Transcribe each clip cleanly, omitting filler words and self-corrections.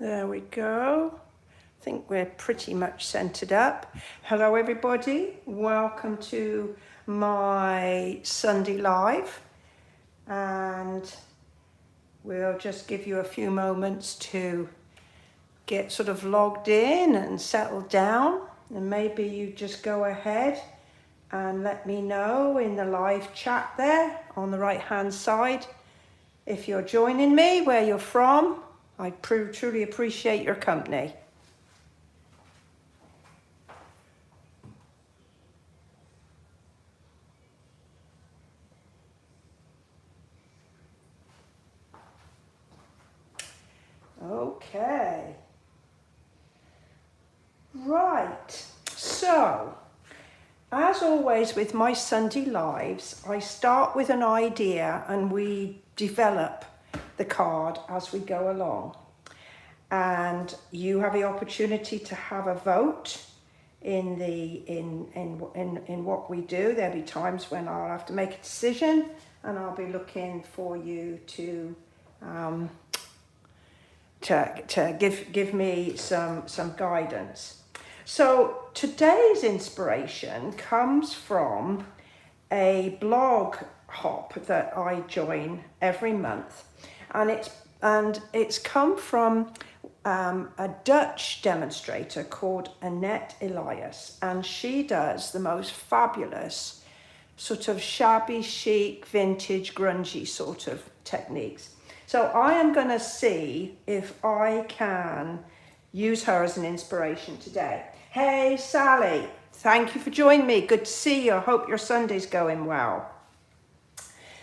There we go. I think we're pretty much centered up. Hello everybody, welcome to my Sunday Live, and we'll just give you a few moments to get sort of logged in and settled down, and maybe you just go ahead and let me know in the live chat there on the right hand side if you're joining me, where you're from. I truly appreciate your company. Okay. Right. So, as always with my Sunday Lives, I start with an idea and we develop the card as we go along. And you have the opportunity to have a vote in what we do. There'll be times when I'll have to make a decision, and I'll be looking for you to give me some guidance. So today's inspiration comes from a blog hop that I join every month, and it's come from a Dutch demonstrator called Annette Elias, and she does the most fabulous sort of shabby chic, vintage, grungy sort of techniques. So I am going to see if I can use her as an inspiration today. Hey Sally, thank you for joining me. Good to see you. I hope your Sunday's going well.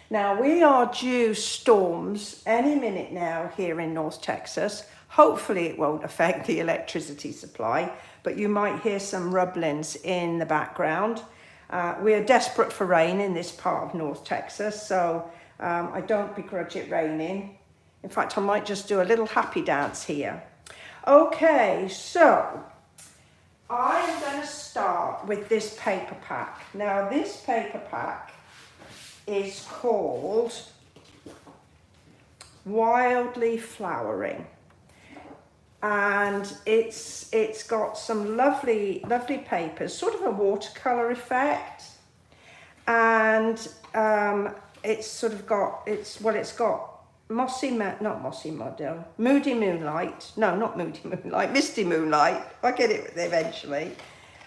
Now we are due storms any minute now here in North Texas. Hopefully it won't affect the electricity supply, but you might hear some rumblings in the background. We are desperate for rain in this part of North Texas, so I don't begrudge it raining. In fact, I might just do a little happy dance here. Okay, so I'm going to start with this paper pack. Now this paper pack is called Wildly Flowering, and it's got some lovely papers, sort of a watercolor effect, and it's got Misty Moonlight, I get it eventually,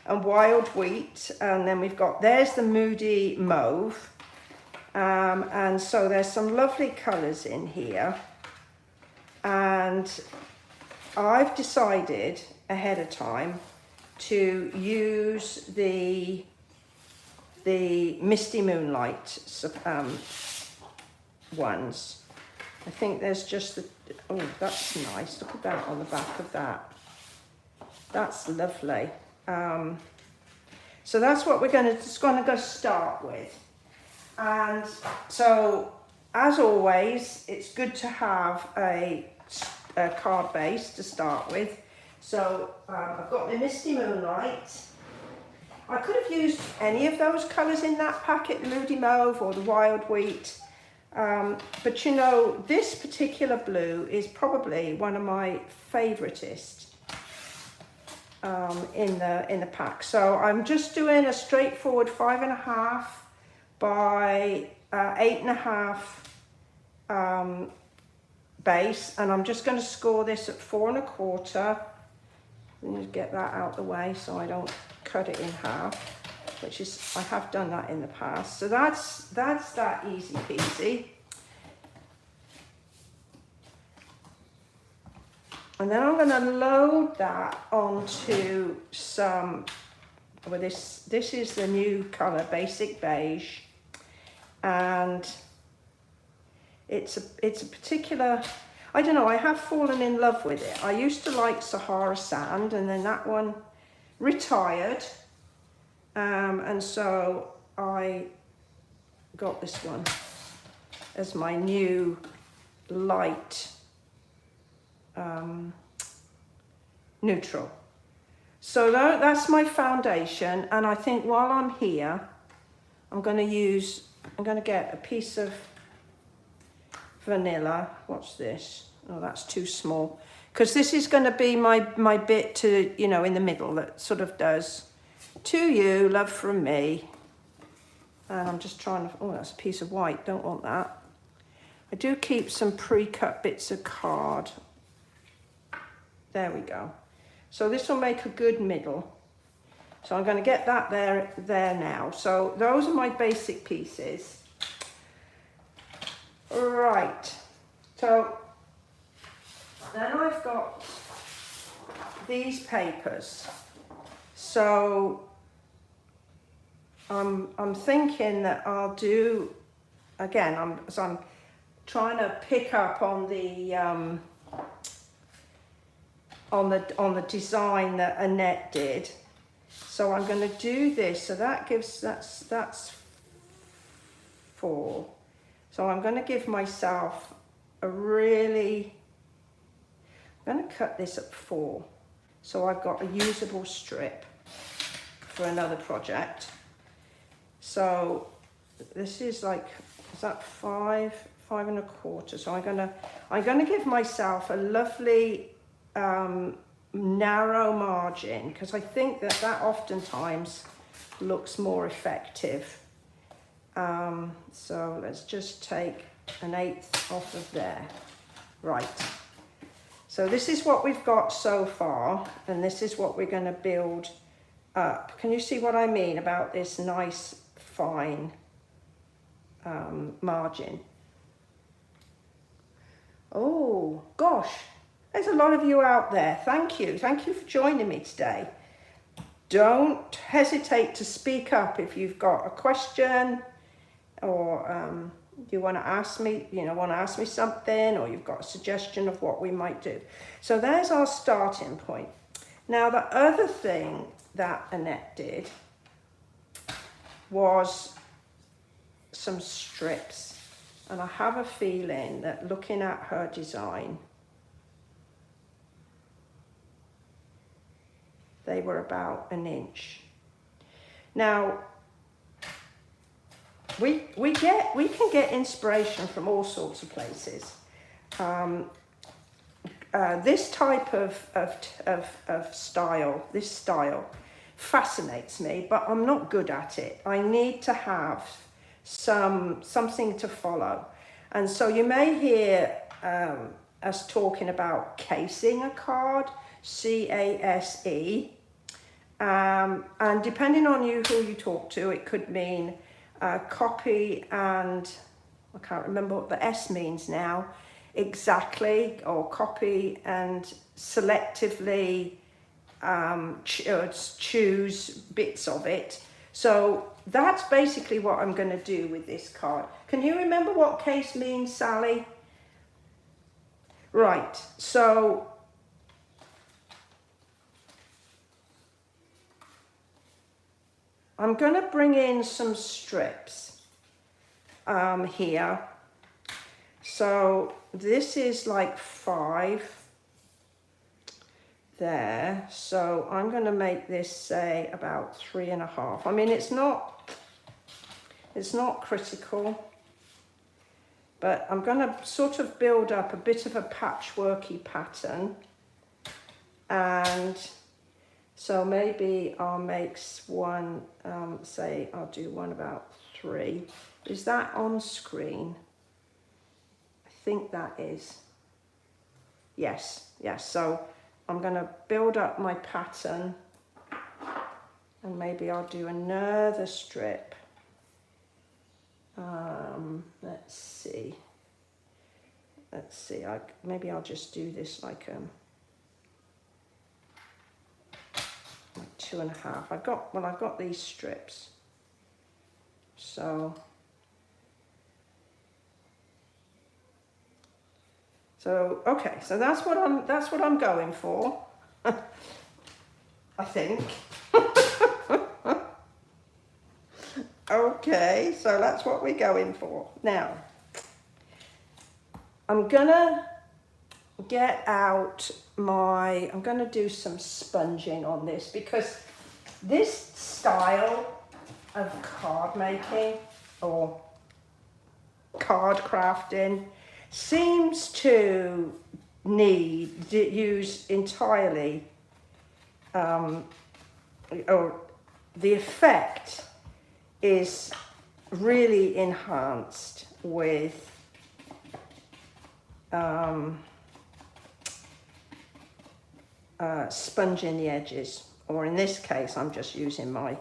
and Wild Wheat, and then there's the Moody Mauve, and so there's some lovely colours in here, and I've decided ahead of time to use the Misty Moonlight ones. I think there's just oh, that's nice. Look at that on the back of that. That's lovely. So that's what we're going to go start with. And so, as always, it's good to have a card base to start with. So I've got the Misty Moonlight. I could have used any of those colours in that packet, the Moody Mauve or the Wild Wheat. But you know, this particular blue is probably one of my favouriteest in the pack. So I'm just doing a straightforward 5.5 by 8.5 base, and I'm just going to score this at 4.25. Let me get that out the way so I don't cut it in half, which is, I have done that in the past. So that's that easy peasy. And then I'm going to load that onto some, well, this is the new colour, Basic Beige, and it's a particular, I don't know, I have fallen in love with it. I used to like Sahara Sand, and then that one retired. And so I got this one as my new light neutral. So that's my foundation, and I think while I'm here, I'm going to get a piece of vanilla. What's this? Oh, that's too small. because this is going to be my bit to, you know, in the middle that sort of does to you, love from me. And I'm just trying to, oh, that's a piece of white, don't want that. I do keep some pre-cut bits of card. There we go. So this will make a good middle. So I'm going to get that there now. So those are my basic pieces. Right. So then I've got these papers. So I'm thinking that I'll do, again, I'm trying to pick up on the design that Annette did. So I'm going to do this. So that gives, that's 4. So I'm going to give myself a really, I'm going to cut this at 4. So I've got a usable strip for another project. So this is like, is that 5 1/4? So I'm gonna give myself a lovely narrow margin, because I think that oftentimes looks more effective. So let's just take 1/8 off of there. Right. So this is what we've got so far, and this is what we're going to build up. Can you see what I mean about this nice fine margin? Oh gosh, there's a lot of you out there. Thank you for joining me today. Don't hesitate to speak up if you've got a question, or you want to ask me, something, or you've got a suggestion of what we might do. So there's our starting point. Now the other thing that Annette did was some strips. And I have a feeling that looking at her design, they were about 1 inch. Now, we can get inspiration from all sorts of places. This type of style, this style fascinates me, but I'm not good at it. I need to have something to follow. And so you may hear us talking about casing a card, C-A-S-E. And depending on who you talk to, it could mean copy and, I can't remember what the S means now exactly, or copy and selectively choose bits of it. So that's basically what I'm going to do with this card. Can you remember what case means, Sally? Right, so I'm going to bring in some strips here. So this is like 5 there. So I'm going to make this, say, about 3.5. I mean, it's not critical, but I'm going to sort of build up a bit of a patchworky pattern. And so maybe I'll make one, say I'll do one about 3. Is that on screen? I think that is. Yes. So I'm going to build up my pattern, and maybe I'll do another strip. Let's see. Maybe I'll just do this like 2.5. I've got these strips. So okay, so that's what I'm going for. I think. Okay, so that's what we're going for. Now, I'm gonna get out I'm gonna do some sponging on this, because this style of card making or card crafting seems to use entirely, or the effect is really enhanced with sponging the edges, or in this case I'm just using my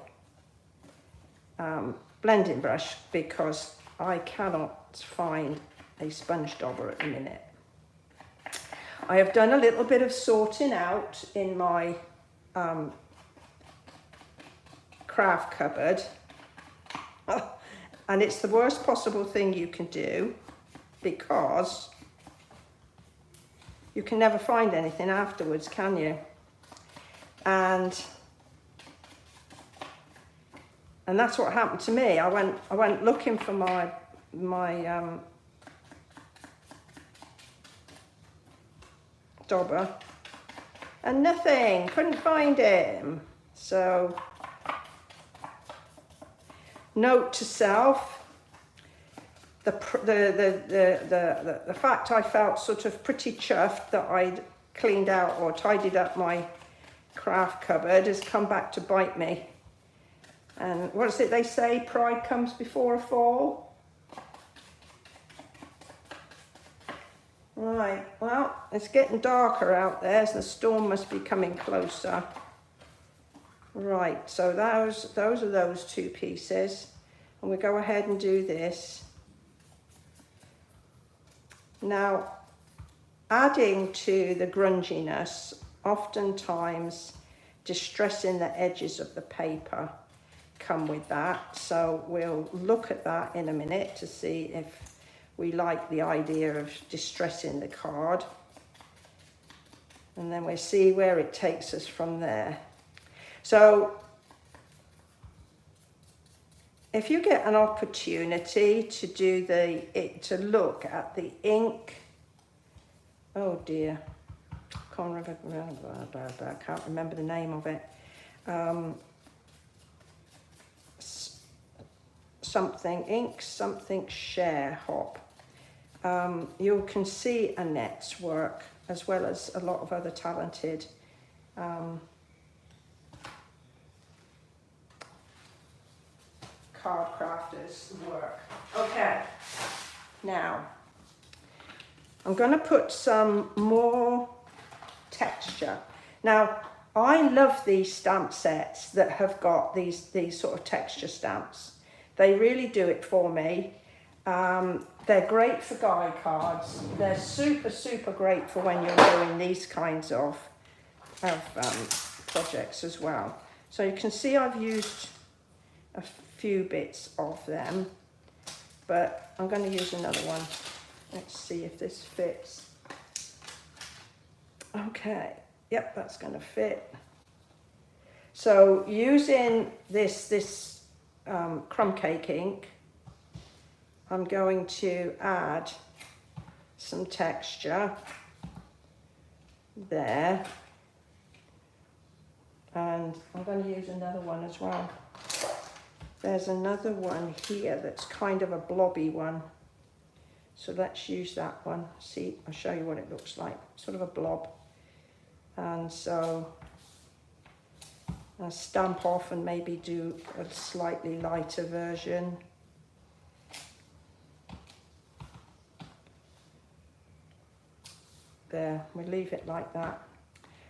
blending brush because I cannot find a sponge dauber at the minute. I have done a little bit of sorting out in my craft cupboard, and it's the worst possible thing you can do because you can never find anything afterwards, can you? And that's what happened to me. I went looking for my dauber and nothing, couldn't find him. So note to self, the fact I felt sort of pretty chuffed that I'd cleaned out or tidied up my craft cupboard has come back to bite me. And what is it they say, pride comes before a fall? Right, well, it's getting darker out there, so the storm must be coming closer. Right, so those are those two pieces. And we go ahead and do this. Now, adding to the grunginess, oftentimes distressing the edges of the paper come with that. So we'll look at that in a minute to see if we like the idea of distressing the card. And then we'll see where it takes us from there. So if you get an opportunity to do to look at the ink, oh dear, I can't remember the name of it. Something share hop. You can see Annette's work as well as a lot of other talented card crafters work. Okay, now I'm going to put some more texture. Now I love these stamp sets that have got these sort of texture stamps. They really do it for me. They're great for guide cards. They're super great for when you're doing these kinds of projects as well. So you can see I've used a few bits of them, but I'm going to use another one. Let's see if this fits. Okay, yep, that's going to fit. So using this crumb cake ink, I'm going to add some texture there, and I'm going to use another one as well. There's another one here that's kind of a blobby one, so let's use that one. See, I'll show you what it looks like, sort of a blob. And so I'll stamp off and maybe do a slightly lighter version. There, we leave it like that.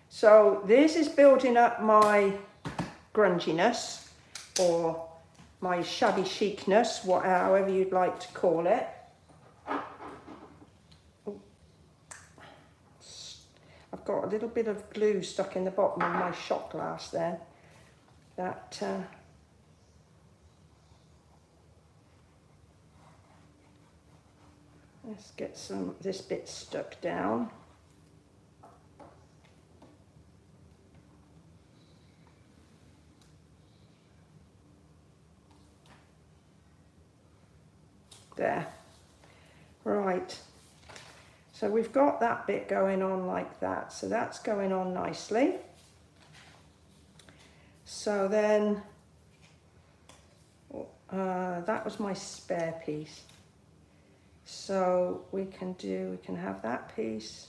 So this is building up my grunginess, or my shabby chicness, however you'd like to call it. I've got a little bit of glue stuck in the bottom of my shot glass there. That let's get this bit stuck down. There. Right. So we've got that bit going on like that. So that's going on nicely. So then, that was my spare piece. So we can have that piece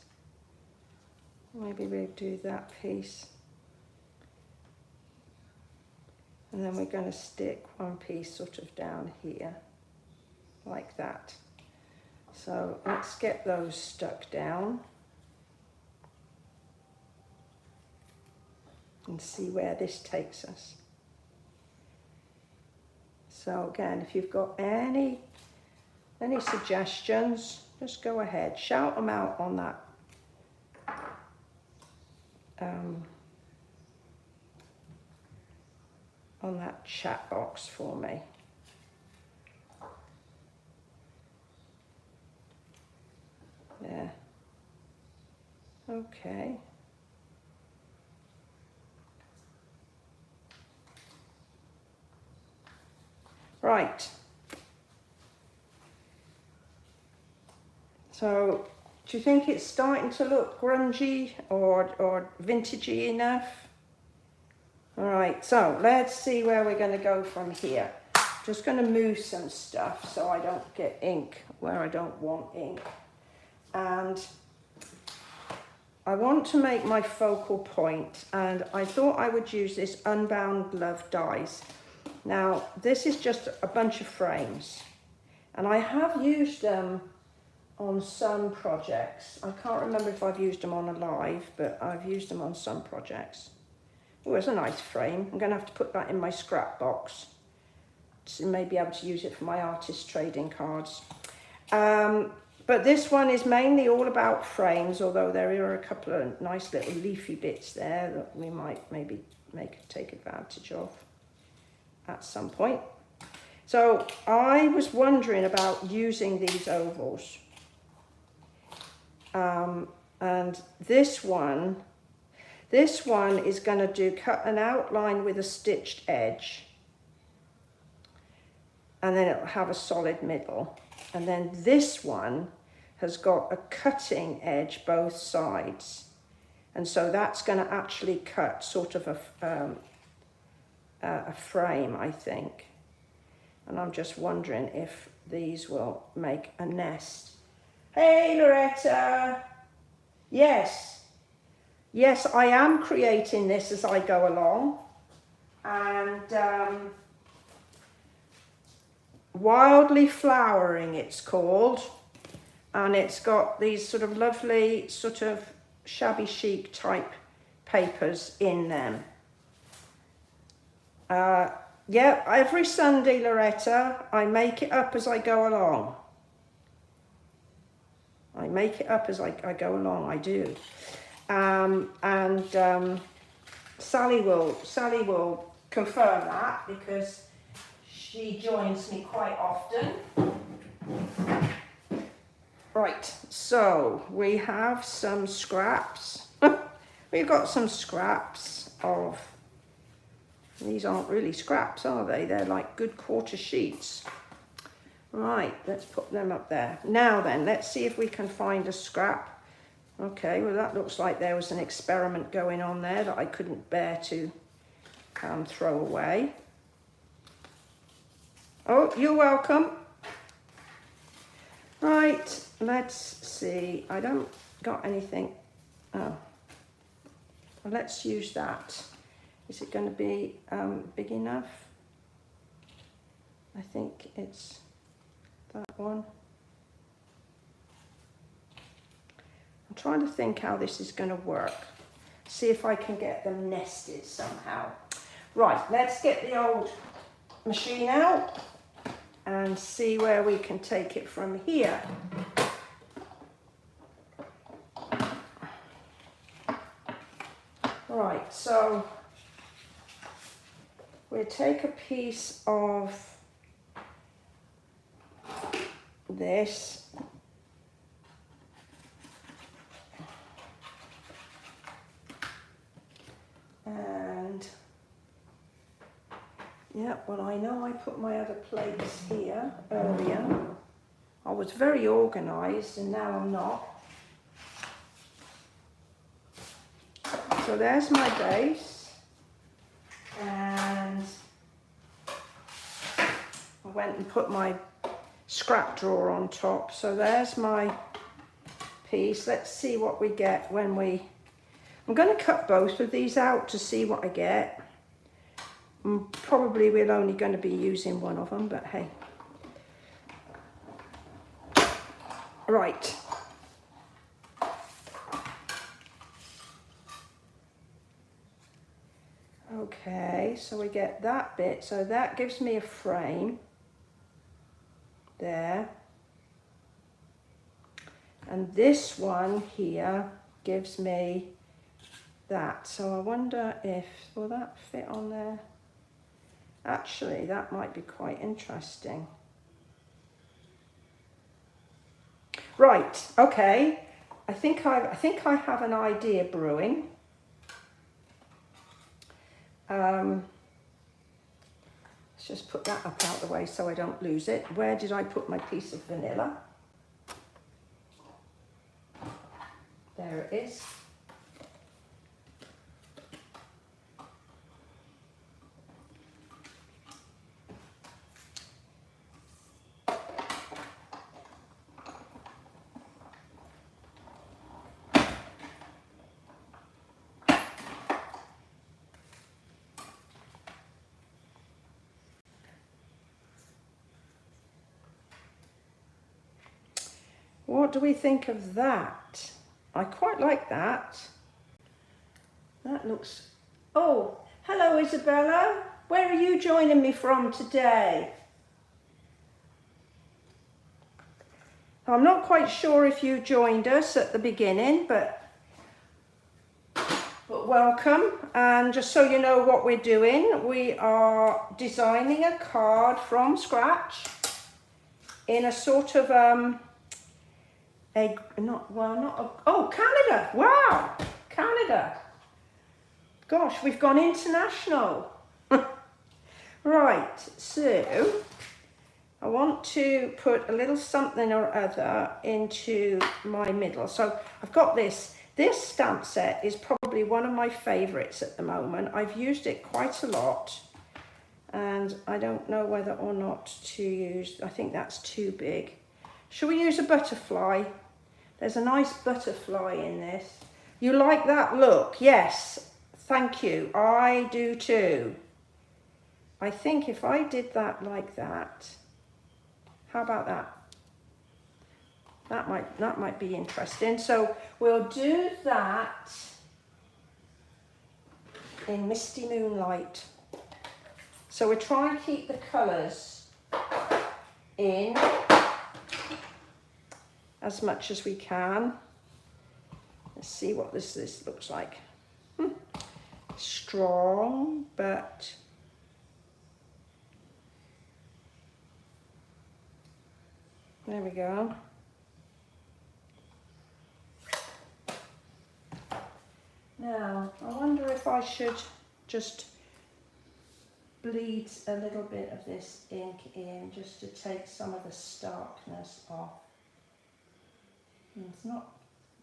Maybe we'll do that piece. And then we're going to stick one piece sort of down here, like that. So let's get those stuck down and see where this takes us. So again, if you've got any suggestions, just go ahead, shout them out on that chat box for me. There. Okay. Right. So, do you think it's starting to look grungy or vintagey enough? All right, so let's see where we're going to go from here. Just going to move some stuff so I don't get ink where I don't want ink. And I want to make my focal point, and I thought I would use this Unbound Love dies. Now, this is just a bunch of frames, and I have used them on some projects. I can't remember if I've used them on a live, but I've used them on some projects. Oh, it's a nice frame. I'm going to have to put that in my scrap box to maybe be able to use it for my artist trading cards. But this one is mainly all about frames, although there are a couple of nice little leafy bits there that we might maybe take advantage of at some point. So I was wondering about using these ovals. And this one is going to cut an outline with a stitched edge, and then it'll have a solid middle. And then this one has got a cutting edge both sides, and so that's going to actually cut sort of a frame, I think. And I'm just wondering if these will make a nest. Hey Loretta! Yes, I am creating this as I go along, and Wildly Flowering it's called, and it's got these sort of lovely sort of shabby chic type papers in them. Yeah, every Sunday, Loretta, I make it up as I go along. I make it up as I go along, I do. Sally will confirm that, because she joins me quite often. Right, so we have some scraps. We've got some scraps of, these aren't really scraps, are they? They're like good quarter sheets. Right, let's put them up there. Now then, let's see if we can find a scrap. Okay, well that looks like there was an experiment going on there that I couldn't bear to throw away. Oh, you're welcome. Right, let's see. I don't got anything. Oh, well, let's use that. Is it going to be big enough? I think it's that one. I'm trying to think how this is going to work. See if I can get them nested somehow. Right, let's get the old machine out and see where we can take it from here. Right, so we'll take a piece of this, and yeah, well, I know I put my other plates here earlier. I was very organized and now I'm not. So there's my base, and I went and put my scrap drawer on top. So there's my piece. Let's see what we get when we I'm going to cut both of these out to see what I get. Probably we're only going to be using one of them, but hey. Right. Okay, so we get that bit, so that gives me a frame there. And this one here gives me that. So I wonder if, will that fit on there? Actually, that might be quite interesting. Right, okay. I think I have an idea brewing. Let's just put that up out of the way so I don't lose it. Where did I put my piece of vanilla? There it is. What do we think of that? I quite like that. That looks... Oh, hello Isabella. Where are you joining me from today? I'm not quite sure if you joined us at the beginning, but welcome. And just so you know what we're doing, we are designing a card from scratch in a sort of oh, Canada. Wow, Canada. Gosh, we've gone international. Right, so I want to put a little something or other into my middle. So I've got this. This stamp set is probably one of my favorites at the moment. I've used it quite a lot and I don't know whether or not to use, I think that's too big. Shall we use a butterfly? There's a nice butterfly in this. You like that look? Yes, thank you. I do too. I think if I did that like that, how about that? That might be interesting. So we'll do that in Misty Moonlight. So we're trying to keep the colours in as much as we can. Let's see what this looks like. Strong, but there we go. Now, I wonder if I should just bleed a little bit of this ink in just to take some of the starkness off. It's not,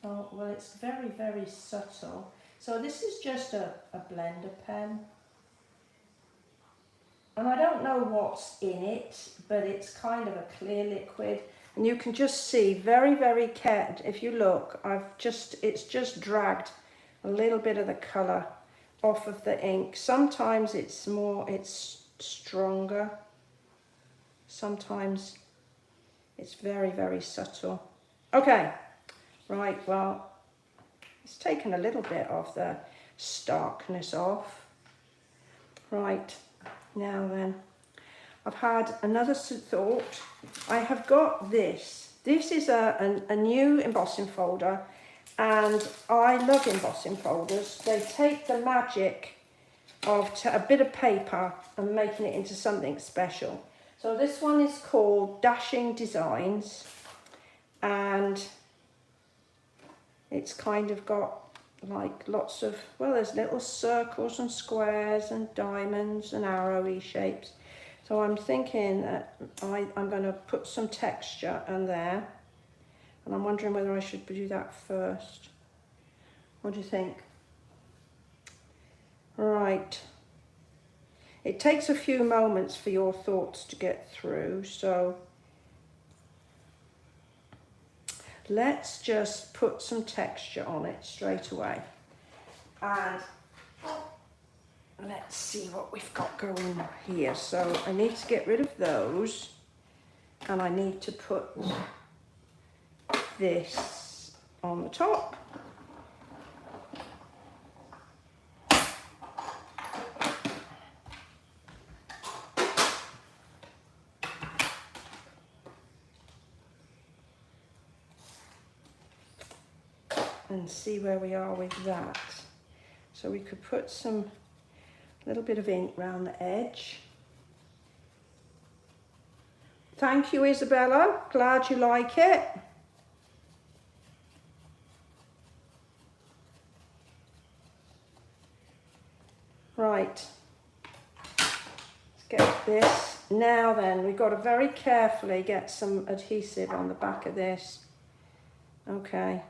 oh, well, it's very, very subtle. So this is just a blender pen. And I don't know what's in it, but it's kind of a clear liquid. And you can just see very, very careful. If you look, it's just dragged a little bit of the colour off of the ink. Sometimes it's stronger. Sometimes it's very, very subtle. Okay, right, well, it's taken a little bit of the starkness off. Right, now then, I've had another thought. I have got this. This is a new embossing folder, and I love embossing folders. They take the magic of a bit of paper and making it into something special. So this one is called Dashing Designs, and it's kind of got like lots of, well, there's little circles and squares and diamonds and arrowy shapes. So I'm thinking that I'm going to put some texture in there, and I'm wondering whether I should do that first. What do you think? Right. It takes a few moments for your thoughts to get through, so let's just put some texture on it straight away. And let's see what we've got going here. So I need to get rid of those, and I need to put this on the top. And see where we are with that. So we could put some little bit of ink around the edge. Thank you, Isabella. Glad you like it. Right. Let's get this. Now then, we've got to very carefully get some adhesive on the back of this. Okay.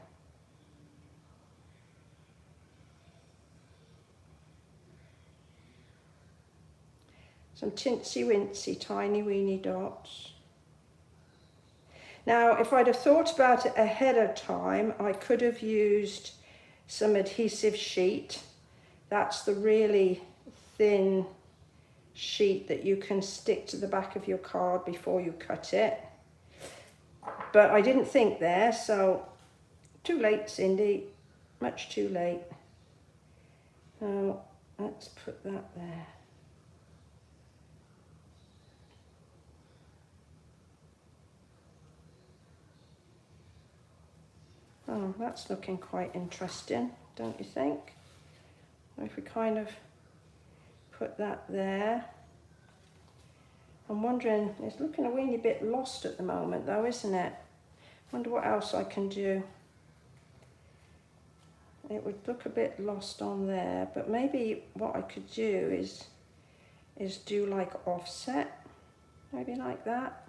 Some tinsy wincy, tiny weeny dots. Now, if I'd have thought about it ahead of time, I could have used some adhesive sheet. That's the really thin sheet that you can stick to the back of your card before you cut it. But I didn't think there, so too late, Cindy, much too late. So let's put that there. Oh, that's looking quite interesting, don't you think? If we kind of put that there. I'm wondering, it's looking a weeny bit lost at the moment though, isn't it? Wonder what else I can do. It would look a bit lost on there, but maybe what I could do is do like offset, maybe like that.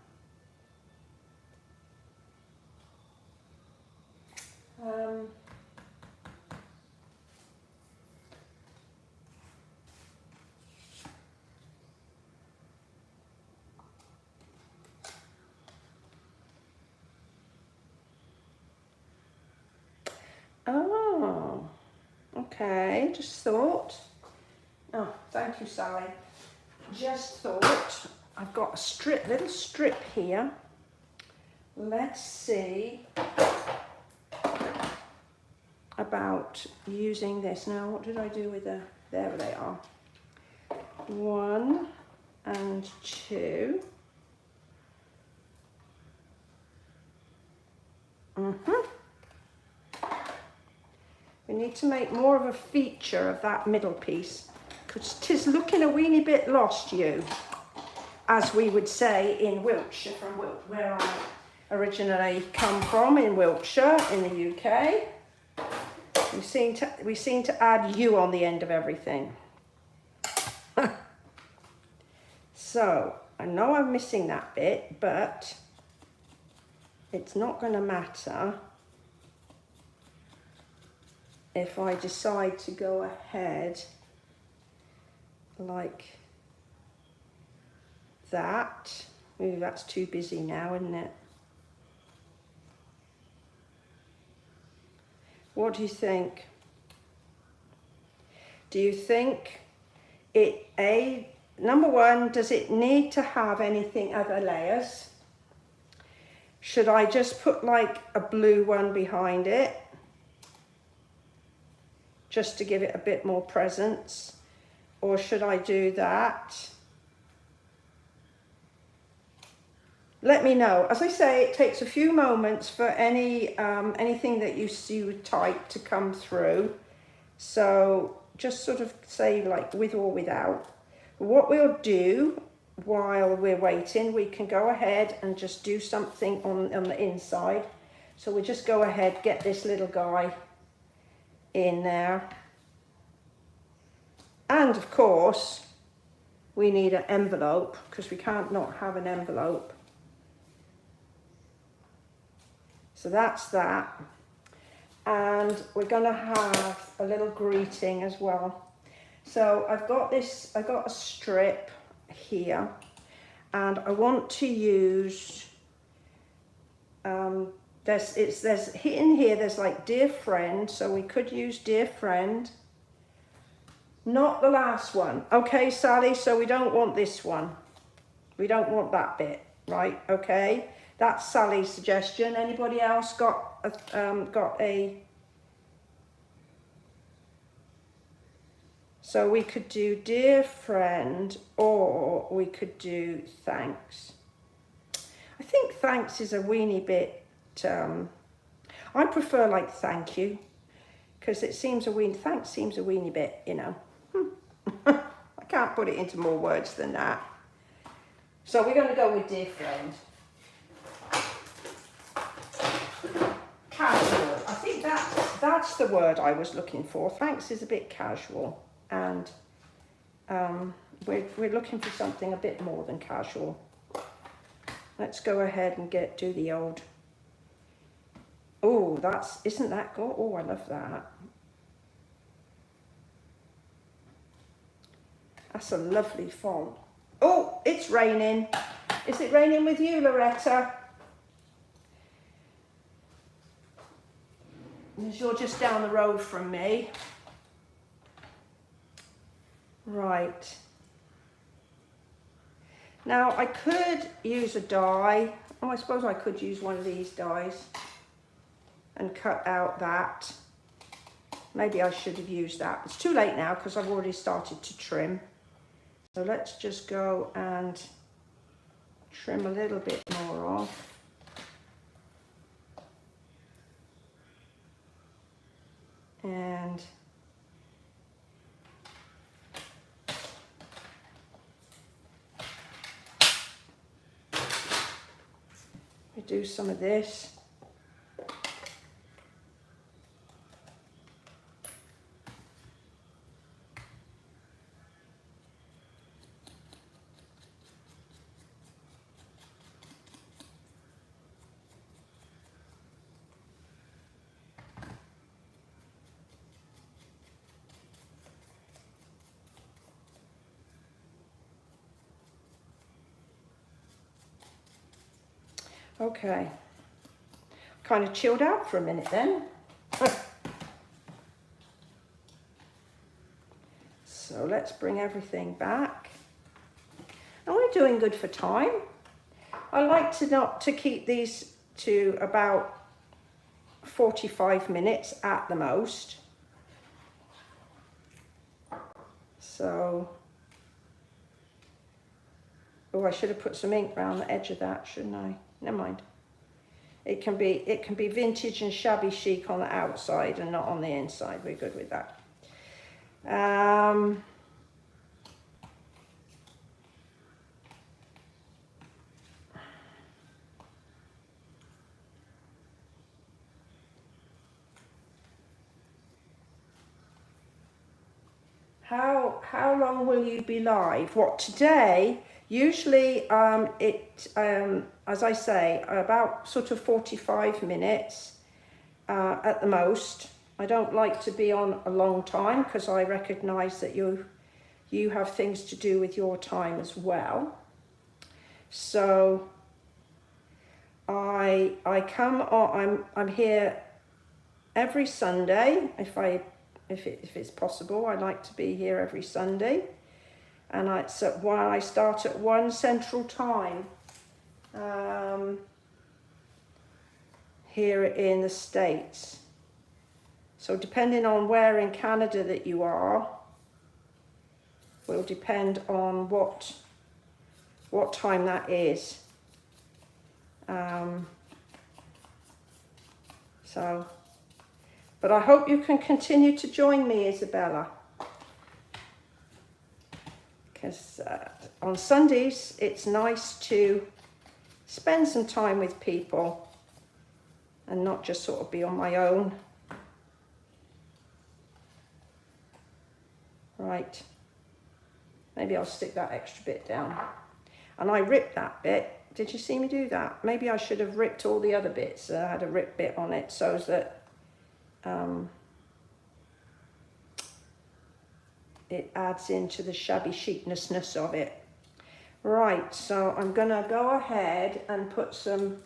Oh, okay, just thought. Oh, thank you, Sally. Just thought, I've got a strip, little strip here. Let's see about using this. Now, what did I do with the, there they are. 1 and 2. We need to make more of a feature of that middle piece, because 'tis looking a weeny bit lost, you, as we would say in Wiltshire, from where I originally come from, in Wiltshire in the UK. We seem to add you on the end of everything. So I know I'm missing that bit, but it's not going to matter if I decide to go ahead like that. Maybe that's too busy now, isn't it? What do you think? Do you think it, number one, does it need to have anything other layers? Should I just put like a blue one behind it, just to give it a bit more presence? Or should I do that? Let me know. As I say, it takes a few moments for anything that you type to come through. So just sort of say like with or without. What we'll do while we're waiting, we can go ahead and just do something on the inside. So we'll just go ahead, get this little guy in there. And of course, we need an envelope, because we can't not have an envelope. So that's that. And we're gonna have a little greeting as well. So I've got this, I got a strip here, and I want to use, there's in here, there's like dear friend, so we could use dear friend. Not the last one. Okay, Sally, so we don't want this one. We don't want that bit, right? Okay, that's Sally's suggestion. Anybody else got a... So we could do dear friend, or we could do thanks. I think thanks is a weeny bit, I prefer like thank you, because it seems a weeny, thanks seems a weeny bit, you know. I can't put it into more words than that. So we're going to go with dear friend. Casual. I think that's the word I was looking for. Thanks is a bit casual, and we're looking for something a bit more than casual. Let's go ahead and do the old. Oh, isn't that good? Oh, I love that. That's a lovely font. Oh, it's raining. Is it raining with you, Loretta? Because you're just down the road from me. Right. Now, I could use a die. Oh, I suppose I could use one of these dies and cut out that. Maybe I should have used that. It's too late now because I've already started to trim. So let's just go and trim a little bit more off. And we do some of this. Okay, kind of chilled out for a minute then. So let's bring everything back. And we're doing good for time. I like to keep these to about 45 minutes at the most. So, oh, I should have put some ink around the edge of that, shouldn't I? Never mind. It can be vintage and shabby chic on the outside and not on the inside. We're good with that. How long will you be live? What, today? Usually as I say, about sort of 45 minutes at the most. I don't like to be on a long time because I recognize that you have things to do with your time as well. So I come on, I'm here every Sunday if it's possible. I like to be here every Sunday. And I start at 1 Central Time here in the States. So depending on where in Canada that you are, will depend on what time that is. But I hope you can continue to join me, Isabella. Because on Sundays, it's nice to spend some time with people and not just sort of be on my own. Right. Maybe I'll stick that extra bit down. And I ripped that bit. Did you see me do that? Maybe I should have ripped all the other bits. I had a rip bit on it so that it adds into the shabby chicness of it. Right, so I'm gonna go ahead and put some,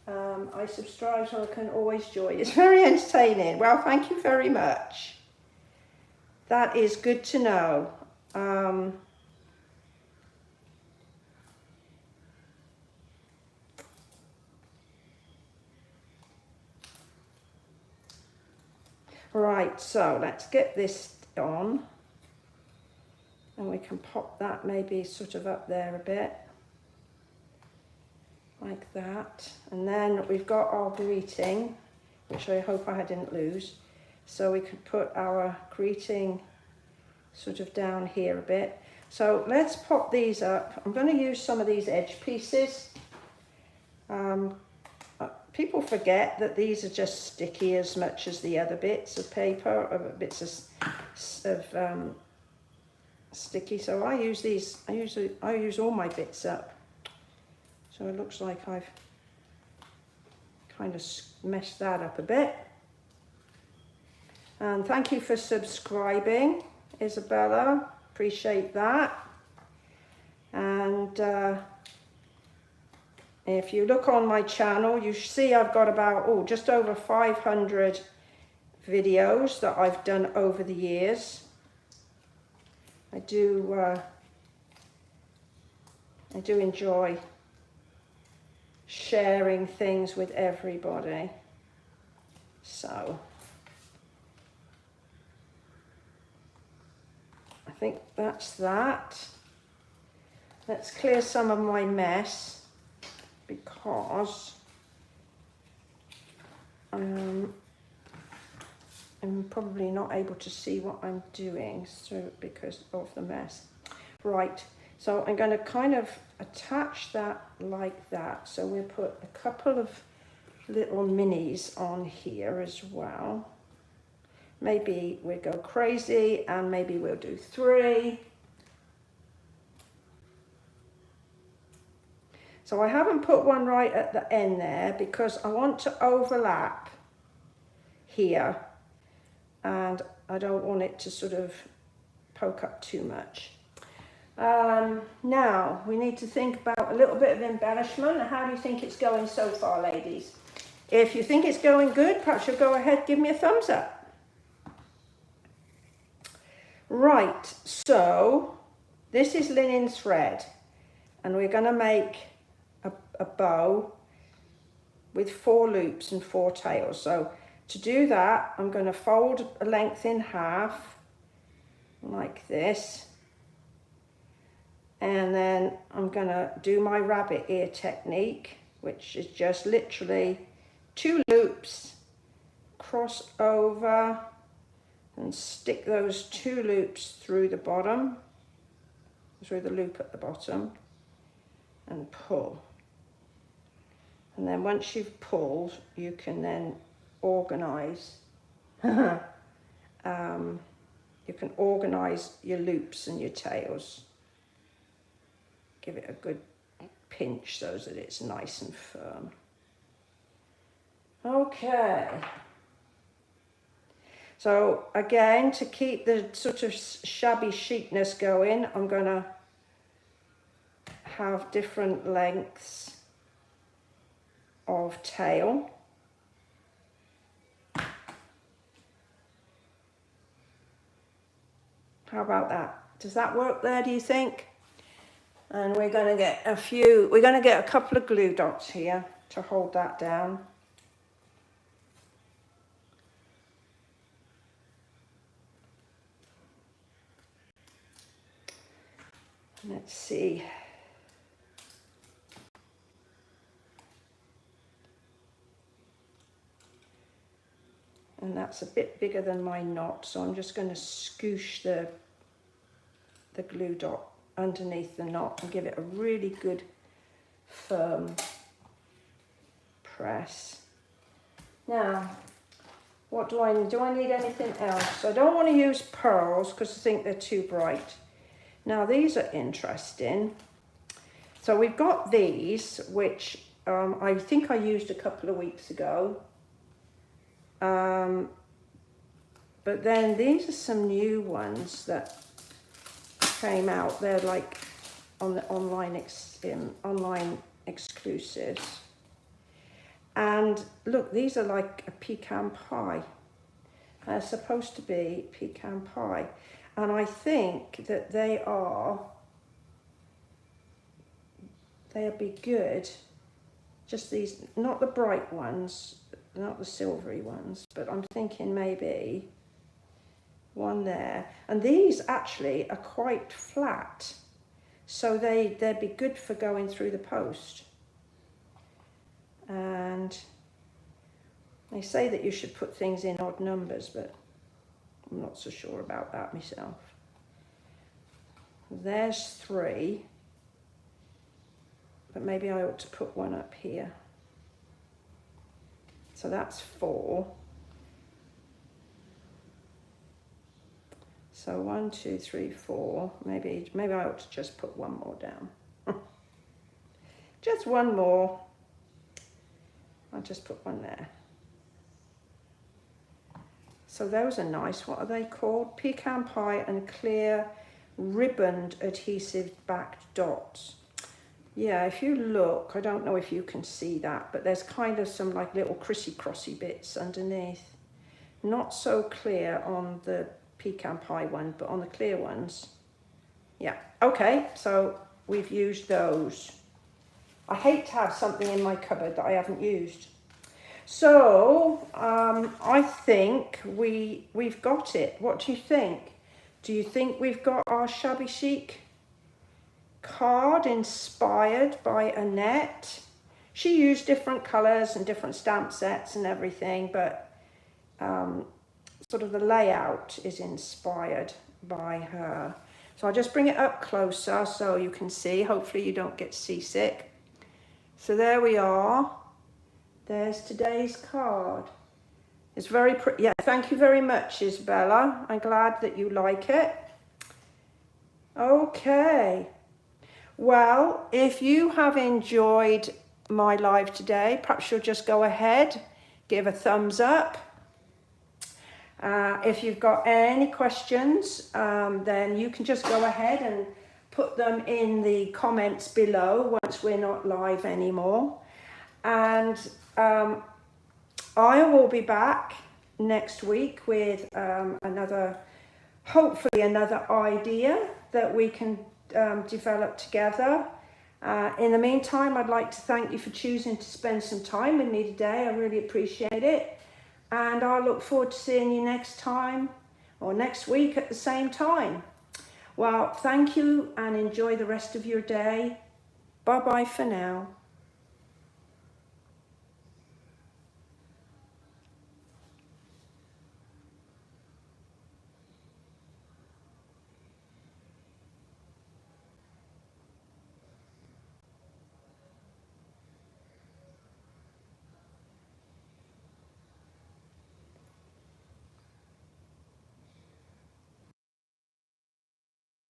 I subscribe so I can always join. It's very entertaining. Well, thank you very much. That is good to know. Right, so let's get this on. And we can pop that maybe sort of up there a bit. Like that. And then we've got our greeting, which I hope I didn't lose. So we could put our greeting sort of down here a bit. So let's pop these up. I'm going to use some of these edge pieces. People forget that these are just sticky as much as the other bits of paper, or bits of sticky. So I use these. I use all my bits up. So it looks like I've kind of messed that up a bit. And thank you for subscribing, Isabella. Appreciate that. And if you look on my channel, you see I've got about, just over 500 videos that I've done over the years. I do enjoy sharing things with everybody. So I think that's that. Let's clear some of my mess, because I'm probably not able to see what I'm doing because of the mess. Right, so I'm going to kind of attach that like that. So we'll put a couple of little minis on here as well. Maybe we'll go crazy and maybe we'll do 3. So I haven't put one right at the end there because I want to overlap here and I don't want it to sort of poke up too much. Now we need to think about a little bit of embellishment. How do you think it's going so far, ladies? If you think it's going good, perhaps you'll go ahead, give me a thumbs up. Right, so this is linen thread and we're going to make a bow with 4 loops and 4 tails. So to do that, I'm going to fold a length in half like this, and then I'm going to do my rabbit ear technique, which is just literally 2 loops, cross over and stick those 2 loops through the bottom, through the loop at the bottom, and pull. And then once you've pulled, you can then organize. You can organize your loops and your tails. Give it a good pinch so that it's nice and firm. Okay. So again, to keep the sort of shabby chicness going, I'm going to have different lengths of tail. How about that? Does that work there, do you think? And we're going to get a couple of glue dots here to hold that down. Let's see. And that's a bit bigger than my knot, so I'm just going to scoosh the glue dot underneath the knot and give it a really good firm press. Now, what do I need? Do I need anything else? I don't want to use pearls because I think they're too bright. Now these are interesting. So we've got these, which I think I used a couple of weeks ago. But then these are some new ones that came out. They're like on the online exclusives. And look, these are like a pecan pie. They're supposed to be pecan pie. And I think that they'll be good. Just these, not the bright ones, not the silvery ones, but I'm thinking maybe one there. And these actually are quite flat, so they'd be good for going through the post. And they say that you should put things in odd numbers, but I'm not so sure about that myself. There's 3, but maybe I ought to put one up here. So that's 4. So 1, 2, 3, 4. Maybe I ought to just put one more down. Just one more. I'll just put one there. So those are nice. What are they called? Pecan pie and clear ribboned adhesive backed dots. Yeah, if you look, I don't know if you can see that, but there's kind of some like little crissy-crossy bits underneath. Not so clear on the pecan pie one, but on the clear ones. Yeah, okay, so we've used those. I hate to have something in my cupboard that I haven't used. So, I think we've got it. What do you think? Do you think we've got our shabby chic card inspired by Annette? She used different colours and different stamp sets and everything, but sort of the layout is inspired by her. So I'll just bring it up closer so you can see. Hopefully you don't get seasick. So there we are. There's today's card. It's very pretty. Yeah, thank you very much, Isabella. I'm glad that you like it. Okay. Well, if you have enjoyed my live today, perhaps you'll just go ahead, give a thumbs up. If you've got any questions, then you can just go ahead and put them in the comments below once we're not live anymore. And I will be back next week with hopefully another idea that we can develop together. In the meantime, I'd like to thank you for choosing to spend some time with me today. I really appreciate it. And I look forward to seeing you next time or next week at the same time. Well, thank you and enjoy the rest of your day. Bye-bye for now.